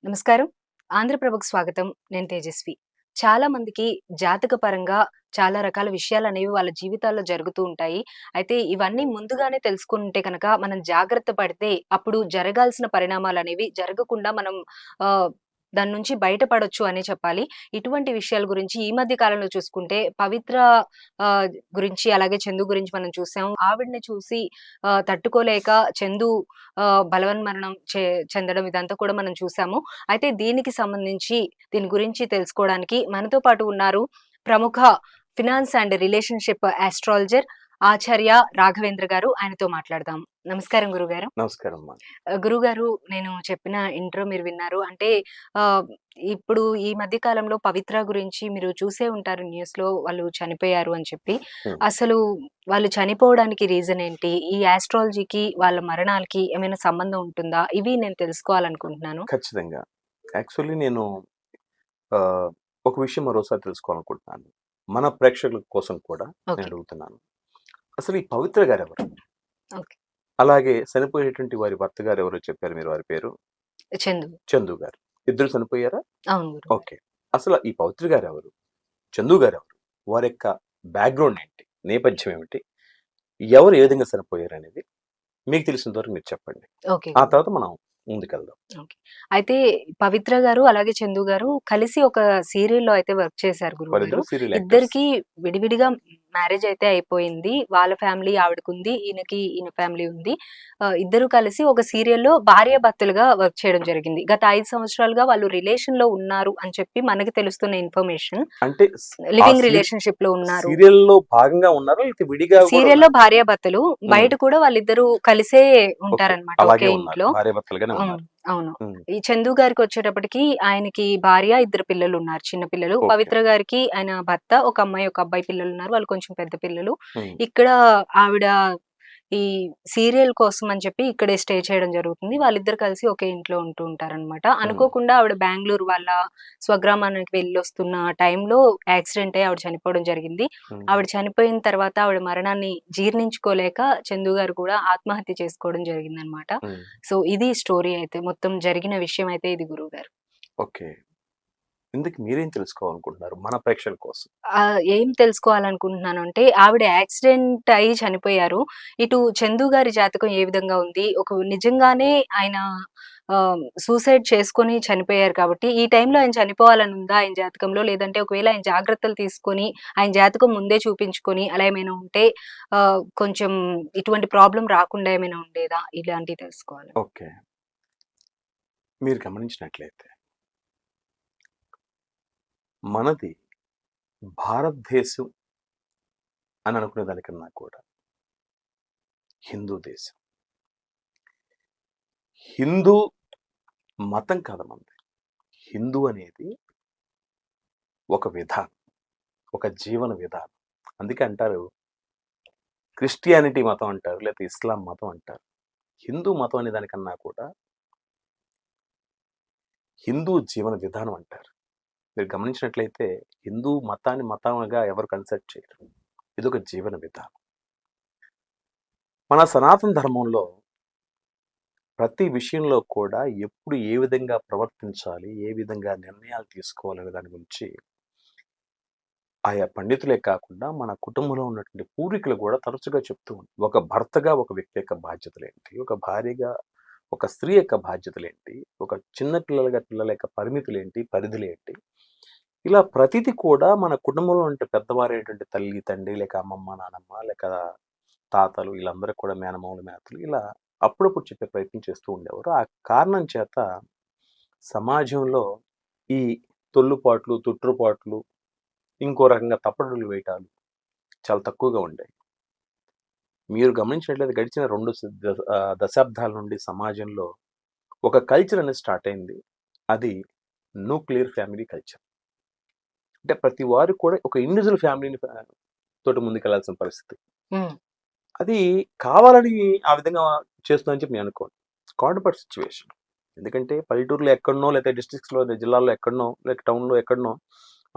నమస్కారం. ఆంధ్రప్రభకు స్వాగతం. నేను తేజస్వి. చాలా మందికి జాతక పరంగా చాలా రకాల విషయాలనేవి వాళ్ళ జీవితాల్లో జరుగుతూ ఉంటాయి. అయితే ఇవన్నీ ముందుగానే తెలుసుకుంటే కనుక మనం జాగ్రత్త పడితే అప్పుడు జరగాల్సిన పరిణామాలనేవి జరగకుండా మనం ఆహ్, దాని నుంచి బయటపడొచ్చు అనే చెప్పాలి. ఇటువంటి విషయాల గురించి ఈ మధ్య కాలంలో చూసుకుంటే పవిత్ర ఆహ్, గురించి అలాగే చందు గురించి మనం చూసాం. ఆవిడని చూసి తట్టుకోలేక చందు బలవన్మరణం చెందడం ఇదంతా కూడా మనం చూసాము. అయితే దీనికి సంబంధించి దీని గురించి తెలుసుకోవడానికి మనతో పాటు ఉన్నారు ప్రముఖ ఫినాన్స్ అండ్ రిలేషన్‌షిప్ ఆస్ట్రాలజర్ ఆచార్య రాఘవేంద్ర గారు. ఆయనతో మాట్లాడదాం. నమస్కారం గురుగారు. నమస్కారం అమ్మా. గురుగారు, నేను చెప్పిన ఇంట్రో మీరు విన్నారు. అంటే ఆహ్, ఇప్పుడు ఈ మధ్య కాలంలో పవిత్ర గురించి మీరు చూసే ఉంటారు న్యూస్‌లో వాళ్ళు చనిపోయారు అని చెప్పి. హ్మ్. అసలు వాళ్ళు చనిపోవడానికి రీజన్ ఏంటి? ఈ ఆస్ట్రాలజీకి వాళ్ళ మరణాలకి ఏమైనా సంబంధం ఉంటుందా? ఇవి నేను తెలుసుకోవాలనుకుంటున్నాను. ఖచ్చితంగా. యాక్చువల్లీ నేను ఆహ్, ఒక విషయం మరోసారి తెలుసుకోవాలనుకుంటున్నాను. మన ప్రేక్షకుల కోసం కూడా నేను ఓకే. అడుగుతున్నాను. అసలు ఈ పవిత్ర గారెవరు? ఓకే. అలాగే చనిపోయేటువంటి వారి భర్త గారెవరో చెప్పారు మీరు వారి పేరు? చందు. చందు గారు. ఇద్దరు చనిపోయారా? అవును గురుగారు. ఓకే. అసలు ఈ పవిత్ర గారెవరు? చందు గారెవరు? వారి యొక్క బ్యాక్‌గ్రౌండ్ ఏంటి? నేపథ్యం ఏమిటి? ఎవరు ఏ విధంగా చనిపోయారనేది మీకు తెలిసినంత వరకు మీరు చెప్పండి. ఓకే. ఆ తర్వాత మనం ముందుకెళ్దాం. ఓకే. అయితే పవిత్ర గారు, అలాగే చందు గారు కలిసి ఒక సీరియల్‌లో అయితే వర్క్ చేశారు గురువుగారు. వారిద్దరూ సీరియల్ యాక్టర్స్. ఇద్దరికీ విడివిడిగా మ్యారేజ్ అయితే అయిపోయింది. వాళ్ళ ఫ్యామిలీ ఆవిడకుంది. ఈయన ఫ్యామిలీ ఉంది. ఇద్దరు కలిసి ఒక సీరియల్‌లో భార్యాభర్తలుగా వర్క్ చేయడం జరిగింది. గత 5 సంవత్సరాలుగా వాళ్ళు రిలేషన్‌లో ఉన్నారు అని చెప్పి మనకి తెలుస్తున్న ఇన్ఫర్మేషన్. అంటే ఆ లివింగ్ రిలేషన్‌షిప్‌లో ఉన్నారు. సీరియల్‌లో భాగంగా ఉన్నారా? లేకపోతే విడిగా గూడా సీరియల్‌లో ఉన్నారా? భార్యాభర్తలు. హ్మ్. బయట కూడా వాళ్ళిద్దరూ కలిసే ఓకే. ఉంటారనమాట అలాగే ఒకే ఉన్నారు. ఇంట్లో. భార్యాభర్తలుగానే హ్మ్. ఉన్నారు. అవును. హ్మ్. ఈ చందు గారికొచ్చేటప్పటికి ఆయనకి భార్య, ఇద్దరు పిల్లలున్నారు. చిన్న పిల్లలు. ఓకే. పవిత్ర గారికి ఆయన భర్త, ఒక అమ్మాయి, ఒక అబ్బాయి పిల్లలున్నారు. వాళ్ళు కొంచెం పెద్ద పిల్లలు. హ్మ్. ఇక్కడ ఆవిడ ఈ సీరియల్ కోసం అని చెప్పి ఇక్కడే స్టే చేయడం జరుగుతుంది. వాళ్ళిద్దరు కలిసి ఒకే ఇంట్లో ఉంటూ ఉంటారనమాట. హ్మ్. అనుకోకుండా ఆవిడ బెంగుళూరు వాళ్ళ స్వగ్రామానికి వెళ్ళొస్తున్న టైంలో యాక్సిడెంట్ అయ్యి ఆవిడ చనిపోవడం జరిగింది. హ్మ్. ఆవిడ చనిపోయిన తర్వాత ఆవిడ మరణాన్ని జీర్ణించుకోలేక చందు గారు కూడా ఆత్మహత్య చేసుకోవడం జరిగిందనమాట. హ్మ్. సో, ఇది స్టోరీ అయితే. మొత్తం జరిగిన విషయం అయితే ఇది గురువుగారు. ఓకే. ఇంతకి మీరేం తెలుసుకోవాలనుకుంటున్నారు మన ప్రేక్షకుల కోసం? ఏం తెలుసుకోవాలనుకుంటున్నానంటే, ఆవిడ యాక్సిడెంట్ అయ్యి చనిపోయారు. ఇటు చందు గారి జాతకం ఏ విధంగా ఉంది? నిజంగానే ఆయన సూసైడ్ చేసుకొని చనిపోయారు కాబట్టి, ఈ టైంలో ఆయన చనిపోవాలని ఉందా ఆయన జాతకంలో? లేదంటే ఒకవేళ ఆయన జాగ్రత్తలు తీసుకొని, ఆయన జాతకం ముందే చూపించుకొని అలా ఏమైనా ఉంటే కొంచెం ఇటువంటి ప్రాబ్లమ్ రాకుండా ఏమైనా ఉండేదా? ఇలాంటివి తెలుసుకోవాలి. ఓకే. మీరు గమనించినట్లయితే మనది భారతదేశం అని అనుకునే దానికన్నా కూడా హిందూ దేశం. హిందూ మతం కాదు మనది. హిందూ అనేది ఒక విధానం. ఒక జీవన విధానం. అందుకే అంటారు క్రిస్టియానిటీ మతం అంటారు. లేతే ఇస్లాం మతం అంటారు. హిందూ మతం అనే దానికన్నా కూడా హిందూ జీవన విధానం అంటారు. మీరు గమనించినట్లయితే హిందూ మతాన్ని మతంగా ఎవరు కన్సిడర్ చేయరు. ఇదొక జీవన విధానం. మన సనాతన ధర్మంలో ప్రతి విషయంలో కూడా ఎప్పుడు ఏ విధంగా ప్రవర్తించాలి, ఏ విధంగా నిర్ణయాలు తీసుకోవాలనే దాని గురించి ఆయా పండితులే కాకుండా మన కుటుంబంలో ఉన్నటువంటి పూర్వీకులు కూడా తరచుగా చెప్తూ ఉంటారు. ఒక భర్తగా ఒక వ్యక్తి యొక్క బాధ్యతలేంటి, ఒక భార్యగా ఒక స్త్రీ యొక్క బాధ్యతలేంటి, ఒక చిన్న పిల్లల యొక్క పరిమితులేంటి, పరిధులేంటి, ఇలా ప్రతిది కూడా మన కుటుంబంలో ఉంటే పెద్దవారైనటువంటి తల్లి, తండ్రి, లేక అమ్మమ్మ, నానమ్మ, లేక తాతలు వీళ్ళందరూ కూడా మేనమామలు, మేనత్తలు ఇలా అప్పుడప్పుడు చెప్పే ప్రయత్నం చేస్తూ ఉండేవారు. ఆ కారణం చేత సమాజంలో ఈ తొల్లుపాట్లు, తొట్రుపాట్లు, ఇంకో రకంగా తప్పటడుగులు వేయటాలు చాలా తక్కువగా ఉండేవి. మీరు గమనించినట్లయితే గడిచిన 2 దశాబ్దాల నుండి సమాజంలో ఒక కల్చర్ అనేది స్టార్ట్ అయింది. అది న్యూక్లియర్ ఫ్యామిలీ కల్చర్. అంటే ప్రతి వారు కూడా ఒక ఇండివిడ్యువల్ ఫ్యామిలీని తోటి ముందుకెళ్లాల్సిన పరిస్థితి. హ్మ్. అది కావాలని ఆ విధంగా చేస్తుందని చెప్పి నేను అనుకోను. కాట్ బట్ సిట్యుయేషన్. ఎందుకంటే పల్లెటూరులో ఎక్కడనో లేకపోతే డిస్ట్రిక్ట్స్‌లో జిల్లాల్లో ఎక్కడనో లేక టౌన్‌లో ఎక్కడనో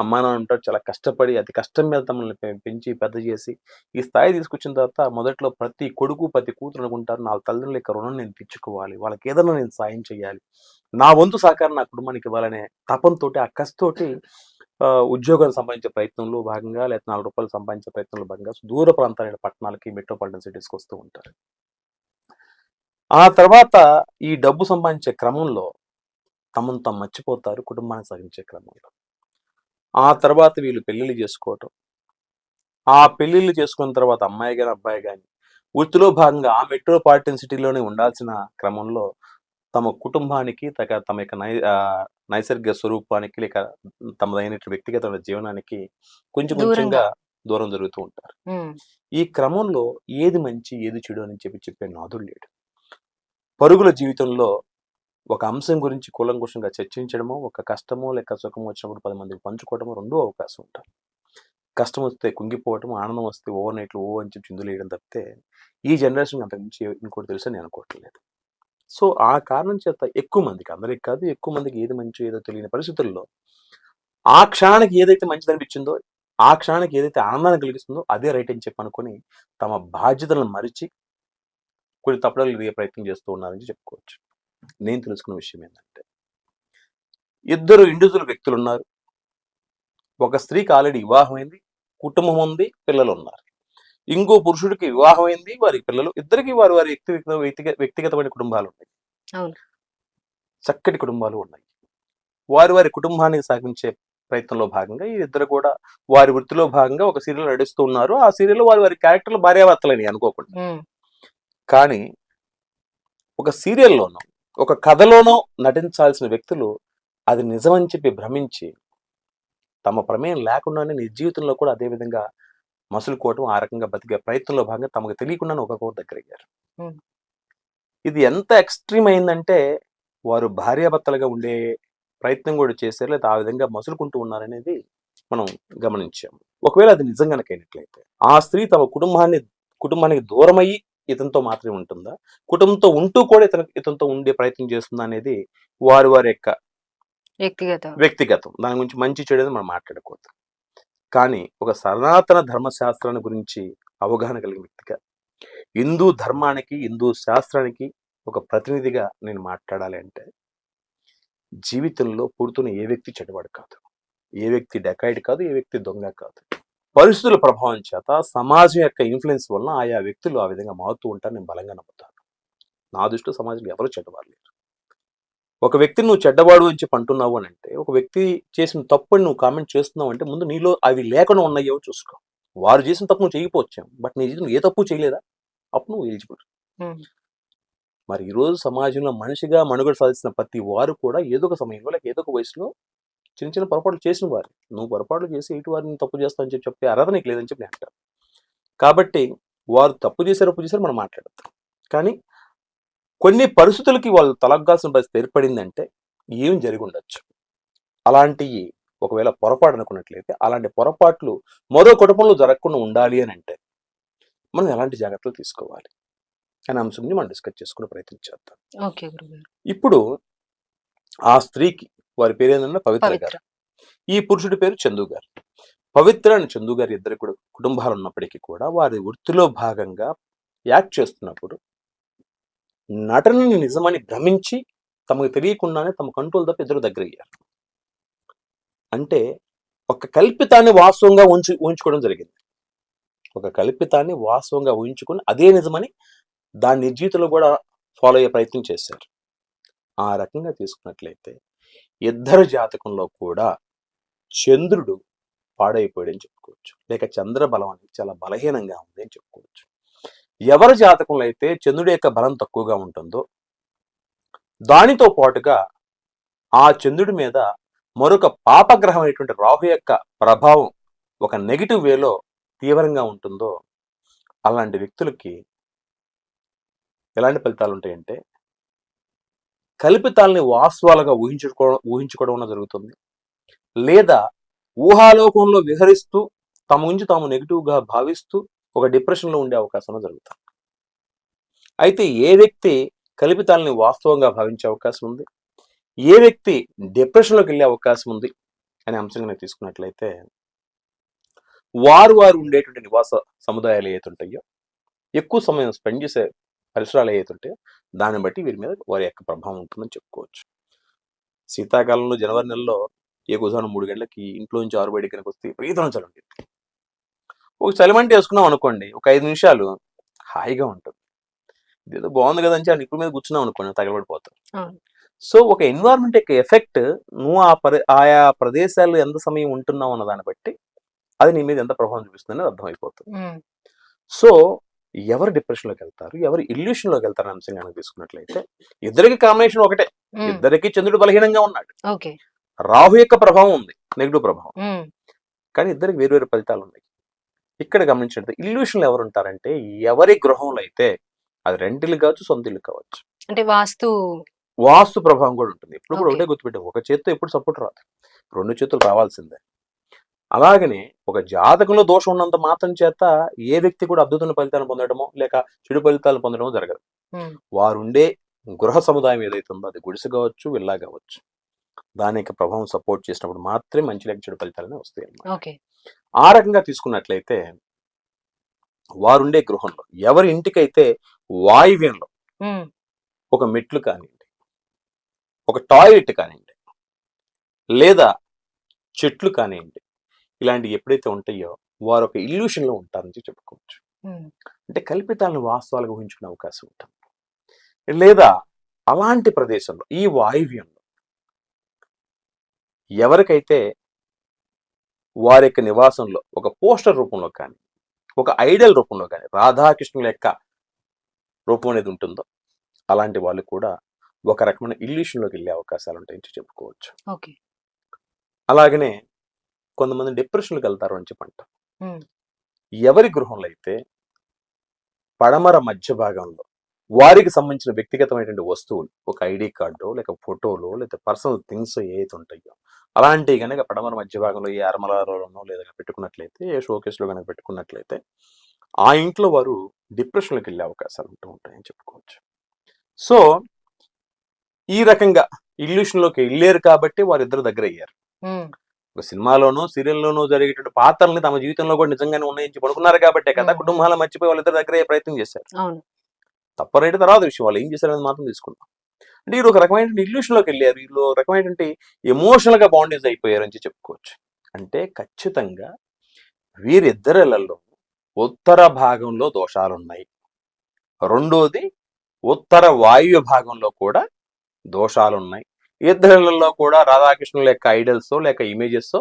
అమ్మా నాన్న ఉంటారు, చాలా కష్టపడి అతి కష్టం మీద తమల్ని పెంచి పెద్ద చేసి ఈ స్థాయి తీసుకొచ్చిన తర్వాత మొదట్లో ప్రతి కొడుకు ప్రతి కూతురు అనుకుంటారు, నా తల్లిదండ్రుల యొక్క రుణం నేను తీర్చుకోవాలి, వాళ్ళకి ఏదైనా నేను సాయం చేయాలి, నా వంతు సహకారం నా కుటుంబానికి ఇవ్వాలనే తపంతోటి ఆ కసితోటి ఉద్యోగాలు సంపాదించే ప్రయత్నంలో భాగంగా లేదా రూ. 4 సంపాదించే ప్రయత్నంలో భాగంగా దూర ప్రాంతాలైన పట్టణాలకి మెట్రోపాలిటన్ సిటీస్కి వస్తూ ఉంటారు. ఆ తర్వాత ఈ డబ్బు సంపాదించే క్రమంలో తమను తాము మర్చిపోతారు కుటుంబాన్ని సాగించే క్రమంలో. ఆ తర్వాత వీళ్ళు పెళ్లిళ్ళు చేసుకోవటం, ఆ పెళ్లిళ్ళు చేసుకున్న తర్వాత అమ్మాయి కానీ అబ్బాయి కానీ వృత్తిలో భాగంగా ఆ మెట్రోపాలిటన్ సిటీలోనే ఉండాల్సిన క్రమంలో తమ కుటుంబానికి తమ యొక్క నైసర్గిక స్వరూపానికి లేక తమదైన వ్యక్తిగత జీవనానికి కొంచెం కొంచెంగా దూరం జరుగుతూ ఉంటారు. ఈ క్రమంలో ఏది మంచి ఏది చెడు అని చెప్పే నాదుడు లేడు. పరుగుల జీవితంలో ఒక అంశం గురించి కూలంకుషంగా చర్చించడమో, ఒక కష్టమో లేక సుఖమో వచ్చినప్పుడు 10 మందికి పంచుకోవడమో రెండో అవకాశం ఉంటారు. కష్టం వస్తే కుంగిపోవటం, ఆనందం వస్తే ఓవర్ నైట్లు ఓ అని చెప్పి చిందులేయడం తప్పితే ఈ జనరేషన్ అంతకుమించి ఇంకోటి తెలుసని నేను అనుకోవట్లేదు. సో ఆ కారణం చేత ఎక్కువ మందికి, అందరికి కాదు, ఎక్కువ మందికి ఏది మంచి ఏదో తెలియని పరిస్థితుల్లో ఆ క్షణానికి ఏదైతే మంచిది అనిపించిందో, ఆ క్షణానికి ఏదైతే ఆనందాన్ని కలిగిస్తుందో అదే రైట్ అని చెప్పి అనుకుని తమ బాధ్యతలను మరిచి కొన్ని తప్పుడలు దిగే ప్రయత్నం చేస్తూ ఉన్నారని చెప్పుకోవచ్చు. నేను తెలుసుకున్న విషయం ఏంటంటే, ఇద్దరు ఇండివిజువల్ వ్యక్తులు ఉన్నారు. ఒక స్త్రీకి ఆల్రెడీ వివాహం అయింది, కుటుంబం ఉంది, పిల్లలు ఉన్నారు. ఇంకో పురుషుడికి వివాహం అయింది, వారి పిల్లలు, ఇద్దరికి వారి వారి వ్యక్తిగతమైన కుటుంబాలు ఉన్నాయి, చక్కటి కుటుంబాలు ఉన్నాయి. వారి వారి కుటుంబాన్ని సాగించే ప్రయత్నంలో భాగంగా ఈ ఇద్దరు కూడా వారి వృత్తిలో భాగంగా ఒక సీరియల్ నడుస్తూ ఉన్నారు. ఆ సీరియల్లో వారి వారి క్యారెక్టర్లు భార్యాభర్తలని అనుకోకుండా. కానీ ఒక సీరియల్లోనో ఒక కథలోనో నటించాల్సిన వ్యక్తులు అది నిజమని చెప్పి భ్రమించి తమ ప్రమేయం లేకుండానే నిజ జీవితంలో కూడా అదే విధంగా మసులుకోవటం, ఆ రకంగా బతికే ప్రయత్నంలో భాగంగా తమకు తెలియకుండానే ఒకరికొకరు దగ్గరయ్యారు. ఇది ఎంత ఎక్స్ట్రీమ్ అయిందంటే వారు భార్యాభర్తలుగా ఉండే ప్రయత్నం కూడా చేశారు, లేదా ఆ విధంగా మసులుకుంటూ ఉన్నారనేది మనం గమనించాము. ఒకవేళ అది నిజంగానకైనట్లయితే ఆ స్త్రీ తమ కుటుంబానికి దూరమయ్యి ఇతనితో మాత్రమే ఉంటుందా, కుటుంబంతో ఉంటూ కూడా ఇతనితో ఉండే ప్రయత్నం చేస్తుందా అనేది వారి వారి యొక్క వ్యక్తిగతం. దాని గురించి మంచి చెడు మనం మాట్లాడకూడదు. కానీ ఒక సనాతన ధర్మశాస్త్రాన్ని గురించి అవగాహన కలిగిన వ్యక్తిగా, హిందూ ధర్మానికి, హిందూ శాస్త్రానికి ఒక ప్రతినిధిగా నేను మాట్లాడాలి అంటే, జీవితంలో పుడుతున్న ఏ వ్యక్తి చెడ్డవాడు కాదు, ఏ వ్యక్తి డెకాయిడ్ కాదు, ఏ వ్యక్తి దొంగ కాదు. పరిస్థితుల ప్రభావం చేత, సమాజం యొక్క ఇన్ఫ్లుయెన్స్ వలన ఆయా వ్యక్తులు ఆ విధంగా మారుతూ ఉంటారు. నేను బలంగా నమ్ముతాను. నా దృష్టిలో సమాజంలో ఎవరు చెడ్డవారు లేరు. ఒక వ్యక్తిని నువ్వు చెడ్డవాడు అని చెప్పి అంటున్నావు అని అంటే, ఒక వ్యక్తి చేసిన తప్పుని నువ్వు కామెంట్ చేస్తున్నావు అంటే ముందు నీలో అవి లేకుండా ఉన్నాయో చూసుకో. వారు చేసిన తప్పు నువ్వు చేయకపోవచ్చావు, బట్ నీ జీవితంలో ఏ తప్పు చేయలేదా, అప్పుడు నువ్వు ఎలిజిబుల్. మరి ఈరోజు సమాజంలో మనిషిగా మనుగడ సాధిస్తున్న ప్రతి వారు కూడా ఏదో ఒక సమయంలో లేక ఏదో ఒక వయసులో చిన్న చిన్న పొరపాట్లు చేసిన వారు. నువ్వు పొరపాట్లు చేసి ఇటు వారిని తప్పు చేస్తావని చెప్పి అర్హత నీకు లేదని చెప్పి నేను అంటాను. కాబట్టి వారు తప్పు చేశారు మనం మాట్లాడతాం. కానీ కొన్ని పరిస్థితులకి వాళ్ళు తలగ్గాల్సిన పరిస్థితి ఏర్పడిందంటే ఏం జరిగి ఉండొచ్చు. అలాంటివి ఒకవేళ పొరపాటు అనుకున్నట్లయితే అలాంటి పొరపాట్లు మరో కుటుంబంలో జరగకుండా ఉండాలి అని అంటే మనం ఎలాంటి జాగ్రత్తలు తీసుకోవాలి అనే అంశం మనం డిస్కస్ చేసుకునే ప్రయత్నం చేద్దాం. ఇప్పుడు ఆ స్త్రీకి వారి పేరు ఏంటంటే పవిత్ర గారు, ఈ పురుషుడి పేరు చందు గారు. పవిత్ర అని చందు గారి ఇద్దరు కుటుంబాలు ఉన్నప్పటికీ కూడా వారి వృత్తిలో భాగంగా యాక్ట్ చేస్తున్నప్పుడు నటనని నిజమని భ్రమించి తమకు తెలియకుండానే తమ కంట్రోల్ తప్ప ఇద్దరు దగ్గరయ్యారు. అంటే ఒక కల్పితాన్ని వాస్తవంగా ఊహించుకోవడం జరిగింది. ఒక కల్పితాన్ని వాస్తవంగా ఊహించుకుని అదే నిజమని దాన్ని జీవితంలో కూడా ఫాలో అయ్యే ప్రయత్నం చేశారు. ఆ రకంగా తీసుకున్నట్లయితే ఇద్దరు జాతకంలో కూడా చంద్రుడు పాడైపోయాడని చెప్పుకోవచ్చు, లేక చంద్ర బలం అనేది చాలా బలహీనంగా ఉంది అని చెప్పుకోవచ్చు. ఎవరి జాతకంలో అయితే చంద్రుడి యొక్క బలం తక్కువగా ఉంటుందో దానితో పాటుగా ఆ చంద్రుడి మీద మరొక పాపగ్రహం అయినటువంటి రాహు యొక్క ప్రభావం ఒక నెగిటివ్ వేలో తీవ్రంగా ఉంటుందో అలాంటి వ్యక్తులకి ఎలాంటి ఫలితాలు ఉంటాయంటే కల్పితాలని వాస్తవాలుగా ఊహించుకోవడం జరుగుతుంది, లేదా ఊహాలోకంలో విహరిస్తూ తమ గురించి తాము నెగిటివ్గా భావిస్తూ ఒక డిప్రెషన్లో ఉండే అవకాశం జరుగుతుంది. అయితే ఏ వ్యక్తి కల్పితాలని వాస్తవంగా భావించే అవకాశం ఉంది, ఏ వ్యక్తి డిప్రెషన్లోకి వెళ్ళే అవకాశం ఉంది, అనే అంశం కనుక తీసుకున్నట్లయితే వారు ఉండేటువంటి నివాస సముదాయాలు ఏవైతే ఉంటాయో, ఎక్కువ సమయం స్పెండ్ చేసే పరిసరాలు ఏవైతే ఉంటాయో దాన్ని బట్టి వీరి మీద వారి యొక్క ప్రభావం ఉంటుందని చెప్పుకోవచ్చు. శీతాకాలంలో జనవరి నెలలో ఉదయం 3 గంటలకి ఇంట్లో నుంచి 6 బయటికి కనుక వస్తే విపరీతమైన చలి ఉంటుంది. ఒక చలిమంట వేసుకున్నాం అనుకోండి, ఒక 5 నిమిషాలు హాయిగా ఉంటుంది. ఇదేదో బాగుంది కదా అని చెప్పి నిప్పుల మీద కూర్చున్నాం అనుకోండి, తగలబడిపోతాం. అవును. సో ఒక ఎన్విరాన్మెంట్ యొక్క ఎఫెక్ట్ నువ్వు ఆయా ప్రదేశాల్లో ఎంత సమయం ఉంటున్నావు అన్న దాన్ని బట్టి అది నీ మీద ఎంత ప్రభావం చూపిస్తుందని అర్థమైపోతుంది. హ్మ్. సో ఎవరు డిప్రెషన్లోకి వెళ్తారు, ఎవరు ఇల్యూషన్లోకి వెళ్తారు అనే అంశం కనుక తీసుకున్నట్లయితే ఇద్దరికి కాంబినేషన్ ఒకటే. హ్మ్. ఇద్దరికి చంద్రుడు బలహీనంగా ఉన్నాడు, ఓకే. రాహు యొక్క ప్రభావం ఉంది, నెగిటివ్ ప్రభావం. హ్మ్. కానీ ఇద్దరికి వేరు ఫలితాలు ఉన్నాయి. ఇక్కడ గమనించినట్టు ఇల్యూషన్లు ఎవరు ఉంటారంటే ఎవరి గృహంలో అయితే అది రెంటిల్లు కావచ్చు, సొంత ఇల్లు కావచ్చు, అంటే వాస్తు ప్రభావం కూడా ఉంటుంది. ఎప్పుడు కూడా ఓకే. ఒకటే గుర్తుపెట్టే, ఒక చేత్తో ఎప్పుడు సపోర్ట్ రాదు, 2 చేతులు రావాల్సిందే. అలాగనే ఒక జాతకంలో దోషం ఉన్నంత మాత్రం చేత ఏ వ్యక్తి కూడా అద్భుతమైన ఫలితాలను పొందడమో లేక చెడు ఫలితాలను పొందడమో జరగదు. హ్మ్. వారుండే గృహ సముదాయం ఏదైతే ఉందో అది గుడిసె కావచ్చు, విల్లా కావచ్చు, దాని యొక్క ప్రభావం సపోర్ట్ చేసినప్పుడు మాత్రమే మంచి లేక చెడు ఫలితాలనే వస్తాయి అన్నమాట. ఓకే. ఆ రకంగా తీసుకున్నట్లయితే వారుండే గృహంలో ఎవరి ఇంటికైతే వాయువ్యంలో హ్మ్. ఒక మెట్లు కానివ్వండి, ఒక టాయిలెట్ కానివ్వండి, లేదా చెట్లు కానివ్వండి, ఇలాంటివి ఎప్పుడైతే ఉంటాయో వారు ఒక ఇల్యూషన్లో ఉంటారని చెప్పుకోవచ్చు. హ్మ్. అంటే కల్పితాలను వాస్తవాలుగా ఊహించుకునే అవకాశం ఉంటుంది. లేదా అలాంటి ప్రదేశంలో ఈ వాయువ్యంలో ఎవరికైతే వారి యొక్క నివాసంలో ఒక పోస్టర్ రూపంలో కానీ, ఒక ఐడల్ రూపంలో కానీ రాధాకృష్ణుల యొక్క రూపం అనేది ఉంటుందో అలాంటి వాళ్ళు కూడా ఒక రకమైన ఇల్యూషన్లోకి వెళ్ళే అవకాశాలు ఉంటాయని చెప్పుకోవచ్చు. ఓకే. అలాగనే కొంతమంది డిప్రెషన్కి వెళ్తారు అని చెప్పంటారు. హ్మ్. ఎవరి గృహంలో అయితే పడమర మధ్య భాగంలో వారికి సంబంధించిన వ్యక్తిగతమైనటువంటి వస్తువులు, ఒక ఐడి కార్డు లేక ఫోటోలు లేదా పర్సనల్ థింగ్స్ ఏవైతే ఉంటాయో అలాంటివి కనుక పడమర మధ్య భాగంలో ఏ అరమలలోనో లేదా పెట్టుకున్నట్లయితే, ఏ షోకేస్లో కనుక పెట్టుకున్నట్లయితే ఆ ఇంట్లో వారు డిప్రెషన్లోకి వెళ్ళే అవకాశాలు ఉంటాయని చెప్పుకోవచ్చు. సో ఈ రకంగా ఇల్యూషన్లోకి వెళ్ళారు కాబట్టి వారిద్దరు దగ్గర అయ్యారు. హ్మ్. ఒక సినిమాలోనో సీరియల్లోనో జరిగేటువంటి పాత్రల్ని తమ జీవితంలో కూడా నిజంగానే ఉన్నాయని పడుకున్నారు కాబట్టే కదా కుటుంబాలు మర్చిపోయి వాళ్ళిద్దరు దగ్గర అయ్యే ప్రయత్నం చేశారు. అవును. తప్పరైతే తర్వాత విషయం, వాళ్ళు ఏం చేశారనేది మాత్రం తీసుకుందాం. అంటే వీళ్ళు ఒక రకమైన ఇల్యూషన్లోకి వెళ్ళారు, వీళ్ళు ఒక రకమైనటువంటి ఎమోషనల్గా బాండేజ్ అయిపోయారు అని చెప్పుకోవచ్చు. అంటే ఖచ్చితంగా వీరిద్దరిలలో ఉత్తర భాగంలో దోషాలున్నాయి. రెండోది ఉత్తర వాయువ్య భాగంలో కూడా దోషాలున్నాయి. ఇద్దరిలో కూడా రాధాకృష్ణుల యొక్క ఐడల్స్ లేక ఇమేజెస్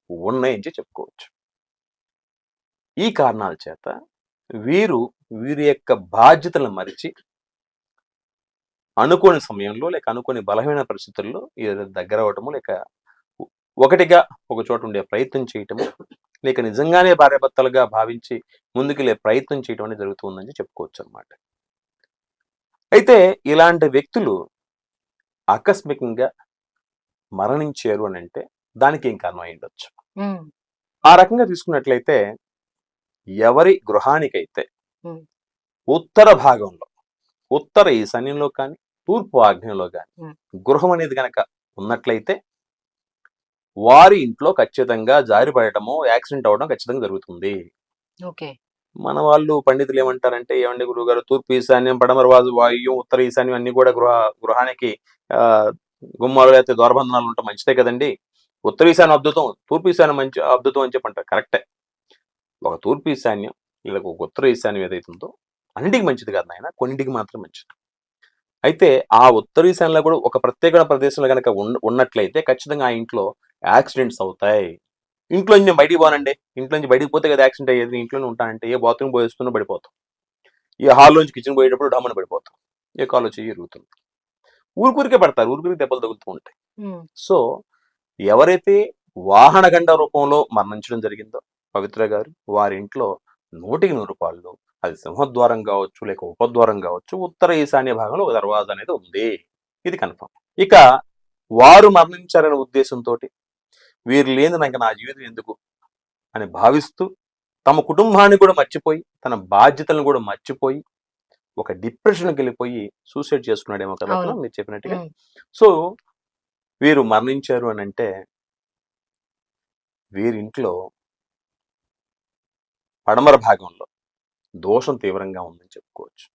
ఉన్నాయని చెప్పుకోవచ్చు. ఈ కారణాల చేత వీరి యొక్క బాధ్యతలను మరిచి అనుకోని సమయంలో లేక అనుకోని బలహీన పరిస్థితుల్లో దగ్గర అవటము లేక ఒకటిగా ఒక చోట ఉండే ప్రయత్నం చేయటము లేక నిజంగానే భార్యాభర్తలుగా భావించి ముందుకెళ్ళే ప్రయత్నం చేయటం అనేది జరుగుతుందని చెప్పుకోవచ్చు అన్నమాట. అయితే ఇలాంటి వ్యక్తులు ఆకస్మికంగా మరణించారు అని అంటే దానికి ఏం కారణం అయి ఉండొచ్చు. ఆ రకంగా తీసుకున్నట్లయితే ఎవరి గృహానికైతే ఉత్తర భాగంలో ఉత్తర ఈశాన్యంలో కానీ తూర్పు ఆగ్నేయంలో కానీ గృహం అనేది కనుక ఉన్నట్లయితే వారి ఇంట్లో ఖచ్చితంగా జారిపడటము, యాక్సిడెంట్ అవ్వడం ఖచ్చితంగా జరుగుతుంది. మన వాళ్ళు పండితులు ఏమంటారంటే, ఏమండి గురువుగారు, తూర్పు ఈశాన్యం, పడమర వాయువ్యం, ఉత్తర ఈశాన్యం అన్ని కూడా గృహానికి గుమ్మాలు లేకపోతే ద్వారబంధనాలు ఉంటాం మంచిదే కదండి, ఉత్తర ఈశాన్యం అద్భుతం, తూర్పు ఈశాన్యం మంచి అద్భుతం అని చెప్పంటారు. కరెక్టే. ఒక తూర్పు ఈశాన్యం లేదా ఒక ఉత్తర ఈశాన్యం ఏదైతే ఉందో అన్నింటికి మంచిది కాదు నాయన, కొన్నింటికి మాత్రం మంచిది. అయితే ఆ ఉత్తర ఈశాన్యంలో కూడా ఒక ప్రత్యేక ప్రదేశంలో కనుక ఉన్నట్లయితే ఖచ్చితంగా ఆ ఇంట్లో యాక్సిడెంట్స్ అవుతాయి. ఇంట్లో నుంచి నేను బయటికి పోనండి, ఇంట్లో నుంచి బయటికి పోతే కదా యాక్సిడెంట్ అయ్యేది, ఇంట్లోనే ఉంటానంటే ఏ బాత్రూమ్ పోయేస్తున్నా పడిపోతాం, ఏ హాల్లోంచి కిచెన్ పోయేటప్పుడు డమ్మని పడిపోతాం, ఏ కాలో చెయ్యి ఇరుగుతుంది, ఊరికూరికే పడతారు, ఊరికూరికి దెబ్బలు తగులుతూ ఉంటాయి. సో ఎవరైతే వాహన గండ రూపంలో మరణించడం జరిగిందో పవిత్ర గారు, వారి ఇంట్లో 100% అది సింహద్వారం కావచ్చు లేక ఉపద్వారం కావచ్చు, ఉత్తర ఈశాన్య భాగంలో ఒక దర్వాజా అనేది ఉంది, ఇది కన్ఫర్మ్. ఇక వారు మరణించారనే ఉద్దేశంతో వీరు లేని నాకు నా జీవితం ఎందుకు అని భావిస్తూ తమ కుటుంబాన్ని కూడా మర్చిపోయి తన బాధ్యతలను కూడా మర్చిపోయి ఒక డిప్రెషన్కి వెళ్ళిపోయి సూసైడ్ చేసుకున్నాడేమో కదా మీరు చెప్పినట్టుగా. సో వీరు మరణించారు అని అంటే వీరింట్లో పడమర భాగంలో దోషం తీవ్రంగా ఉందని చెప్పుకోవచ్చు.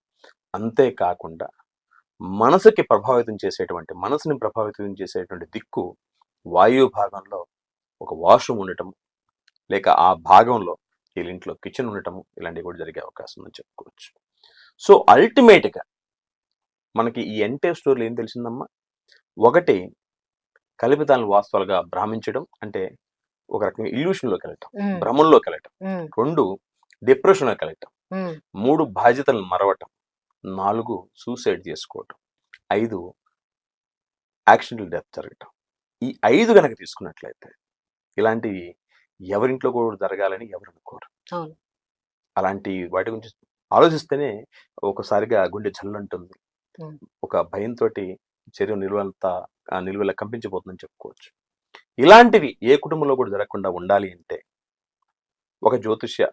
అంతేకాకుండా మనసుని ప్రభావితం చేసేటువంటి దిక్కు వాయువు భాగంలో ఒక వాష్రూమ్ ఉండటం, లేక ఆ భాగంలో వీళ్ళింట్లో కిచెన్ ఉండటము, ఇలాంటివి కూడా జరిగే అవకాశం ఉందని చెప్పుకోవచ్చు. సో అల్టిమేట్గా మనకి ఈ ఎంటైర్ స్టోరీలో ఏం తెలిసిందమ్మా? ఒకటి, కల్పితాలను వాస్తవాలుగా భ్రమించడం, అంటే ఒక రకంగా ఇల్యూషన్లోకి వెళ్ళటం, భ్రమంలోకి వెళ్ళటం. 2, డిప్రెషన్లోకి వెళ్ళటం. 3, బాధ్యతలను మరవటం. 4, సూసైడ్ చేసుకోవటం. 5, యాక్సిడెంటల్ డెత్ జరగటం. ఈ 5 గనక తీసుకున్నట్లయితే ఇలాంటివి ఎవరింట్లో కూడా జరగాలని ఎవరు అనుకోరు. అలాంటి వాటి గురించి ఆలోచిస్తేనే ఒకసారిగా గుండె జల్లంటుంది. ఒక భయంతో శరీరం నిలువెల్ల కంపించిపోతుందని చెప్పుకోవచ్చు. ఇలాంటివి ఏ కుటుంబంలో కూడా జరగకుండా ఉండాలి అంటే ఒక జ్యోతిష్య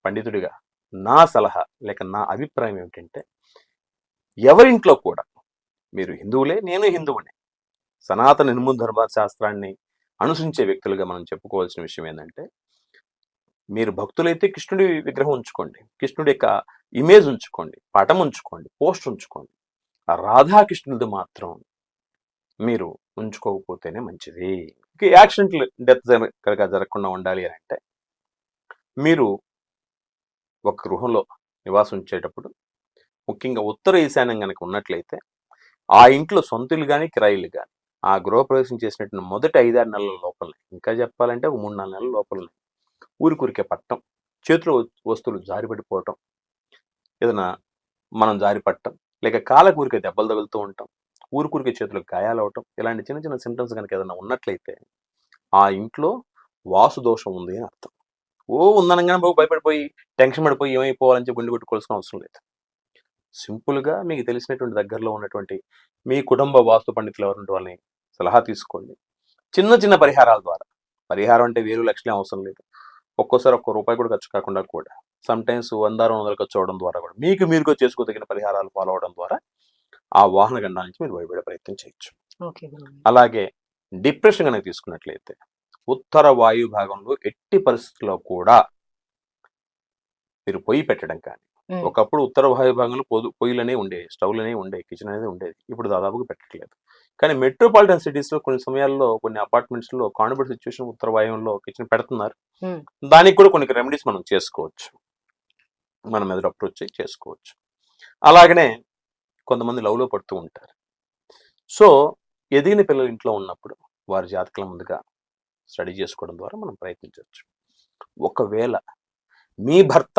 పండితుడిగా నా సలహా లేక నా అభిప్రాయం ఏమిటంటే, ఎవరింట్లో కూడా, మీరు హిందువులే, నేను హిందువునే, సనాతన హిందూ ధర్మశాస్త్రాన్ని అనుసరించే వ్యక్తులుగా మనం చెప్పుకోవాల్సిన విషయం ఏంటంటే, మీరు భక్తులైతే కృష్ణుడి విగ్రహం ఉంచుకోండి, కృష్ణుడి యొక్క ఇమేజ్ ఉంచుకోండి, పటం ఉంచుకోండి, పోస్ట్ ఉంచుకోండి. ఆ రాధాకృష్ణుడిది మాత్రం మీరు ఉంచుకోకపోతేనే మంచిది. యాక్సిడెంటల్ డెత్ కనుక జరగకుండా ఉండాలి అని అంటే, మీరు ఒక గృహంలో నివాసం ఉంచేటప్పుడు ముఖ్యంగా ఉత్తర ఈశాన్యం కనుక ఉన్నట్లయితే, ఆ ఇంట్లో సొంతలు కానీ కిరాయిలు కానీ ఆ గృహప్రవేశం చేసినట్టు మొదటి 5-6 నెలల లోపలనే, ఇంకా చెప్పాలంటే ఒక 3-4 నెలల లోపలనే ఊరికూరికే పట్టడం, చేతిలో వస్తువులు జారిపడిపోవటం, ఏదైనా మనం జారిపట్టడం, లేక కాళ్ళకు ఊరికే దెబ్బలు తగులుతూ ఉంటాం, ఊరికూరికే చేతులకు గాయాలు అవటం, ఇలాంటి చిన్న చిన్న సింటమ్స్ కనుక ఏదైనా ఉన్నట్లయితే ఆ ఇంట్లో వాసు దోషం ఉంది అని అర్థం. ఉందనగానే బాబు భయపడిపోయి టెన్షన్ పడిపోయి ఏమైపోవాలని చెప్పి గుండె కొట్టుకోవాల్సిన అవసరం లేదు. సింపుల్గా మీకు తెలిసినటువంటి దగ్గరలో ఉన్నటువంటి మీ కుటుంబ వాస్తు పండితులు ఎవరుంటే వాళ్ళని సలహా తీసుకోండి. చిన్న చిన్న పరిహారాల ద్వారా, పరిహారం అంటే వేలు లక్షలే అవసరం లేదు, ఒక్కోసారి ₹1 కూడా ఖర్చు కాకుండా కూడా, సమ్టైమ్స్ 100-200 ఖర్చు అవడం ద్వారా కూడా మీరుగా చేసుకోదగిన పరిహారాలు ఫాలో అవడం ద్వారా ఆ వాహన గండాల నుంచి మీరు బయటపడే ప్రయత్నం చేయొచ్చు. అలాగే డిప్రెషన్ కనుక తీసుకున్నట్లయితే, ఉత్తర వాయు భాగంలో ఎట్టి పరిస్థితుల్లో కూడా మీరు పొయ్యి పెట్టడం కానీ, ఒకప్పుడు ఉత్తర వాయు భాగంలో పొయ్యిలనే ఉండేవి, స్టవ్లనే ఉండేవి, కిచెన్ అనేది ఉండేది. ఇప్పుడు దాదాపుగా పెట్టట్లేదు. కానీ మెట్రోపాలిటన్ సిటీస్లో కొన్ని సమయాల్లో కొన్ని అపార్ట్మెంట్స్లో కాన్వర్ట్ సిచ్యువేషన్ ఉత్తర వాయువులో కిచెన్ పెడుతున్నారు. దానికి కూడా కొన్ని రెమెడీస్ మనం చేసుకోవచ్చు, మన మెదడు అప్రోచ్ చేసుకోవచ్చు. అలాగనే కొంతమంది లవ్లో పడుతూ ఉంటారు. సో ఎదిగిన పిల్లలు ఇంట్లో ఉన్నప్పుడు వారి జాతకాల ముందుగా స్టడీ చేసుకోవడం ద్వారా మనం ప్రయత్నించవచ్చు. ఒకవేళ మీ భర్త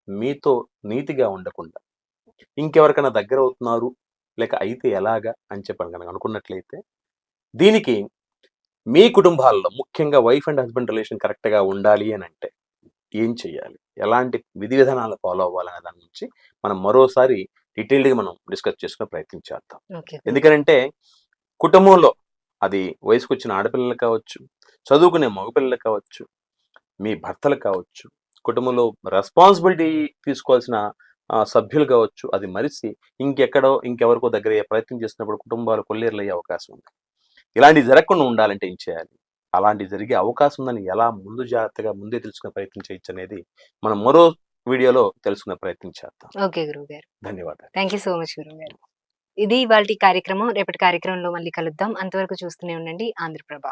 మీతో నీతిగా ఉండకుండా ఇంకెవరికైనా దగ్గర అవుతున్నారు, లేక అయితే ఎలాగా అని చెప్పని కనుక అనుకున్నట్లయితే, దీనికి మీ కుటుంబాల్లో ముఖ్యంగా వైఫ్ అండ్ హస్బెండ్ రిలేషన్ కరెక్ట్గా ఉండాలి అని అంటే ఏం చేయాలి, ఎలాంటి విధి విధానాలు ఫాలో అవ్వాలనే దాని నుంచి మనం మరోసారి డీటెయిల్డ్గా మనం డిస్కస్ చేసుకునే ప్రయత్నం చేద్దాం. ఎందుకంటే కుటుంబంలో అది వయసుకు వచ్చిన ఆడపిల్లలు కావచ్చు, చదువుకునే మగపిల్లలు కావచ్చు, మీ భర్తలు కావచ్చు, కుటుంబంలో రెస్పాన్సిబిలిటీ తీసుకోవాల్సిన సభ్యులు కావచ్చు, అది మరిచి ఇంకెవరికో దగ్గర ప్రయత్నం చేసినప్పుడు కుటుంబాలు కొల్లేరులయ్యే అవకాశం ఉంది. ఇలాంటివి జరగకుండా ఉండాలంటే ఏం చేయాలి, అలాంటివి జరిగే అవకాశం ఉందని ఎలా జాగ్రత్తగా ముందే తెలుసుకునే ప్రయత్నం చేయొచ్చు అనేది మనం మరో వీడియోలో తెలుసుకునే ప్రయత్నం చేద్దాం. ఓకే గురువుగారు, ధన్యవాదాలు. థ్యాంక్ యూ సో మచ్ గురువుగారు. ఇది ఇవాల్టి కార్యక్రమం. రేపటి కార్యక్రమంలో మళ్ళీ కలుద్దాం. అంతవరకు చూస్తూనే ఉండండి ఆంధ్రప్రభ.